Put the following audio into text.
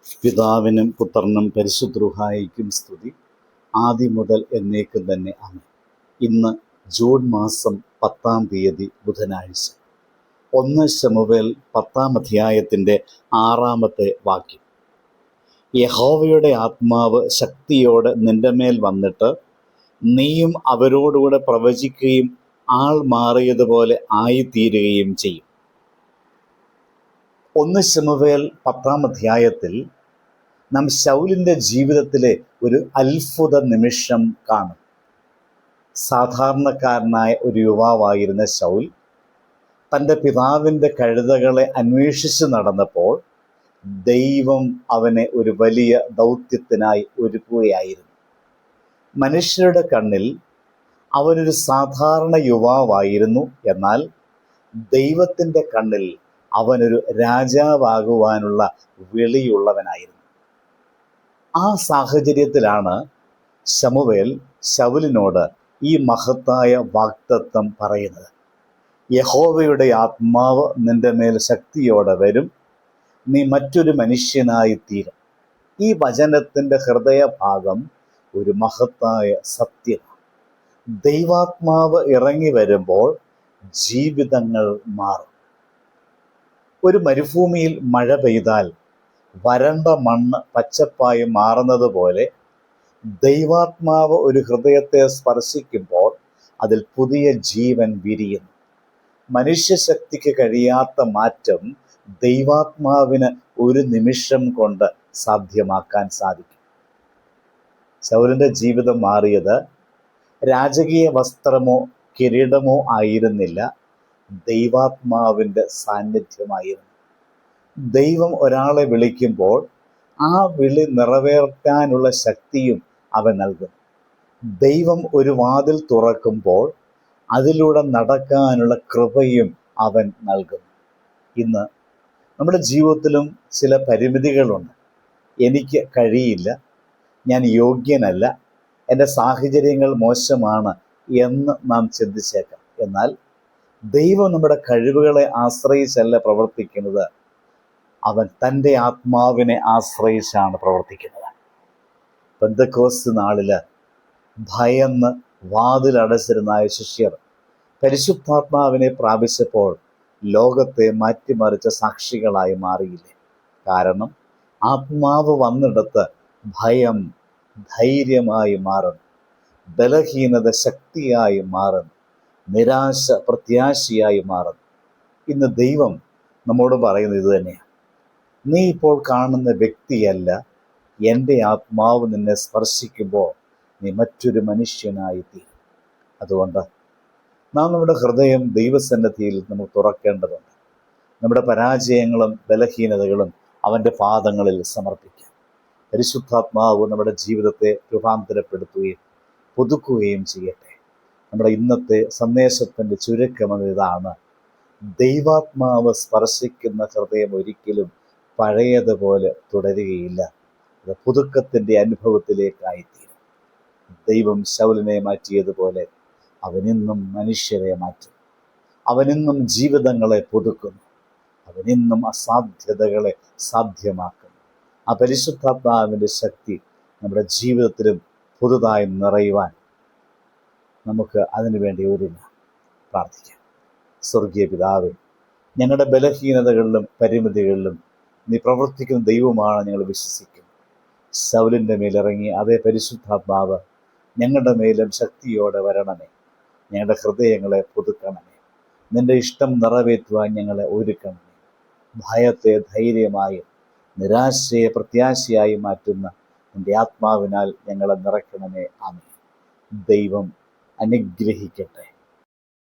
പിതാവിനും പുത്രനും പരിശുദ്ധ റൂഹായിക്കും സ്തുതി, ആദ്യം മുതൽ എന്നേക്കും തന്നെ ആമേൻ. ഇന്ന് ജൂൺ മാസം 10-ാം തീയതി ബുധനാഴ്ച. 1 ശമൂവേൽ 10-ാം അധ്യായത്തിൻ്റെ 6-ാമത്തെ വാക്യം. യഹോവയുടെ ആത്മാവ് ശക്തിയോടെ നിന്റെ മേൽ വന്നിട്ട് നീയും അവരോടുകൂടെ പ്രവചിക്കുകയും ആൾ മാറിയതുപോലെ ആയിത്തീരുകയും ചെയ്യും. 1 ശമൂവേൽ 10-ാം അധ്യായത്തിൽ നാം ശൗലിൻ്റെ ജീവിതത്തിലെ ഒരു അത്ഭുത നിമിഷം കാണും. സാധാരണക്കാരനായ ഒരു യുവാവായിരുന്ന ശൗൽ തൻ്റെ പിതാവിൻ്റെ കഴുതകളെ അന്വേഷിച്ച് നടന്നപ്പോൾ ദൈവം അവനെ ഒരു വലിയ ദൗത്യത്തിനായി ഒരുക്കുകയായിരുന്നു. മനുഷ്യരുടെ കണ്ണിൽ അവനൊരു സാധാരണ യുവാവായിരുന്നു. എന്നാൽ ദൈവത്തിൻ്റെ കണ്ണിൽ അവനൊരു രാജാവാകുവാനുള്ള വിളിയുള്ളവനായിരുന്നു. ആ സാഹചര്യത്തിലാണ് ശമൂവേൽ ശൗലിനോട് ഈ മഹത്തായ വാഗ്ദത്തം പറയുന്നത്. യഹോവയുടെ ആത്മാവ് നിന്റെ മേൽ ശക്തിയോടെ വരും, നീ മറ്റൊരു മനുഷ്യനായി തീരും. ഈ വചനത്തിൻ്റെ ഹൃദയഭാഗം ഒരു മഹത്തായ സത്യമാണ്. ദൈവാത്മാവ് ഇറങ്ങി വരുമ്പോൾ ജീവിതങ്ങൾ മാറും. ഒരു മരുഭൂമിയിൽ മഴ പെയ്താൽ വരണ്ട മണ്ണ് പച്ചപ്പായി മാറുന്നത് പോലെ ദൈവാത്മാവ് ഒരു ഹൃദയത്തെ സ്പർശിക്കുമ്പോൾ അതിൽ പുതിയ ജീവൻ വിരിയുന്നു. മനുഷ്യശക്തിക്ക് കഴിയാത്ത മാറ്റം ദൈവാത്മാവിന് ഒരു നിമിഷം കൊണ്ട് സാധ്യമാക്കാൻ സാധിക്കും. ശൗലിൻ്റെ ജീവിതം മാറിയത് രാജകീയ വസ്ത്രമോ കിരീടമോ ആയിരുന്നില്ല, ദൈവാത്മാവിൻ്റെ സാന്നിധ്യമായിരുന്നു. ദൈവം ഒരാളെ വിളിക്കുമ്പോൾ ആ വിളി നിറവേറ്റാനുള്ള ശക്തിയും അവൻ നൽകും. ദൈവം ഒരു വാതിൽ തുറക്കുമ്പോൾ അതിലൂടെ നടക്കാനുള്ള കൃപയും അവൻ നൽകും. ഇന്ന് നമ്മുടെ ജീവിതത്തിലും ചില പരിമിതികളുണ്ട്. എനിക്ക് കഴിയില്ല, ഞാൻ യോഗ്യനല്ല, എൻ്റെ സാഹചര്യങ്ങൾ മോശമാണ് എന്ന് നാം ചിന്തിച്ചേക്കാം. എന്നാൽ ദൈവം നമ്മുടെ കഴിവുകളെ ആശ്രയിച്ചല്ല പ്രവർത്തിക്കുന്നത്, അവൻ തൻ്റെ ആത്മാവിനെ ആശ്രയിച്ചാണ് പ്രവർത്തിക്കുന്നത്. പെന്തക്കോസ്ത് നാളിൽ ഭയന്ന് വാതിലടച്ചിരുന്നായ ശിഷ്യർ പരിശുദ്ധാത്മാവിനെ പ്രാപിച്ചപ്പോൾ ലോകത്തെ മാറ്റിമറിച്ച സാക്ഷികളായി മാറിയില്ലേ? കാരണം ആത്മാവ് വന്നിടത്ത് ഭയം ധൈര്യമായി മാറുന്നു, ബലഹീനത ശക്തിയായി മാറുന്നു, നിരാശ പ്രത്യാശയായി മാറുന്നു. ഇന്ന് ദൈവം നമ്മോട് പറയുന്നത് ഇത് തന്നെയാണ്. നീ ഇപ്പോൾ കാണുന്ന വ്യക്തിയല്ല, എൻ്റെ ആത്മാവ് നിന്നെ സ്പർശിക്കുമ്പോൾ നീ മറ്റൊരു മനുഷ്യനായി തീരും. അതുകൊണ്ട് നാം നമ്മുടെ ഹൃദയം ദൈവസന്നിധിയിൽ നമുക്ക് തുറക്കേണ്ടതുണ്ട്. നമ്മുടെ പരാജയങ്ങളും ബലഹീനതകളും അവൻ്റെ പാദങ്ങളിൽ സമർപ്പിക്കാം. പരിശുദ്ധാത്മാവ് നമ്മുടെ ജീവിതത്തെ രൂപാന്തരപ്പെടുത്തുകയും പുതുക്കുകയും ചെയ്യട്ടെ. നമ്മുടെ ഇന്നത്തെ സന്ദേശത്തിൻ്റെ ചുരുക്കമെന്നതാണ്: ദൈവാത്മാവ് സ്പർശിക്കുന്ന ഹൃദയം ഒരിക്കലും പഴയതുപോലെ തുടരുകയില്ല, അത് പുതുക്കത്തിൻ്റെ അനുഭവത്തിലേക്കായിത്തീരും. ദൈവം ശൗലിനെ മാറ്റിയതുപോലെ അവനിന്നും മനുഷ്യരെ മാറ്റും. അവനിന്നും ജീവിതങ്ങളെ പുതുക്കുന്നു. അവനിന്നും അസാധ്യതകളെ സാധ്യമാക്കുന്നു. ആ പരിശുദ്ധാത്മാവിൻ്റെ ശക്തി നമ്മുടെ ജീവിതത്തിലും പുതുതായി നിറയുവാൻ നമുക്ക് അതിനുവേണ്ടി ഒരുങ്ങാം. പ്രാർത്ഥിക്കാം. സ്വർഗീയ പിതാവേ, ഞങ്ങളുടെ ബലഹീനതകളിലും പരിമിതികളിലും നീ പ്രവർത്തിക്കുന്ന ദൈവമാണ് ഞങ്ങൾ വിശ്വസിക്കുന്നു. ശൗലിൻ്റെ മേലിറങ്ങി അതേ പരിശുദ്ധാത്മാവ് ഞങ്ങളുടെ മേലും ശക്തിയോടെ വരണമേ. ഞങ്ങളുടെ ഹൃദയങ്ങളെ പുതുക്കണമേ. നിൻ്റെ ഇഷ്ടം നിറവേറ്റുവാൻ ഞങ്ങളെ ഒരുക്കണമേ. ഭയത്തെ ധൈര്യമായും നിരാശയെ പ്രത്യാശയായി മാറ്റുന്ന നിൻ്റെ ആത്മാവിനാൽ ഞങ്ങളെ നിറയ്ക്കണമേ. ആമേൻ. ദൈവം അനുഗ്രഹിക്കട്ടെ.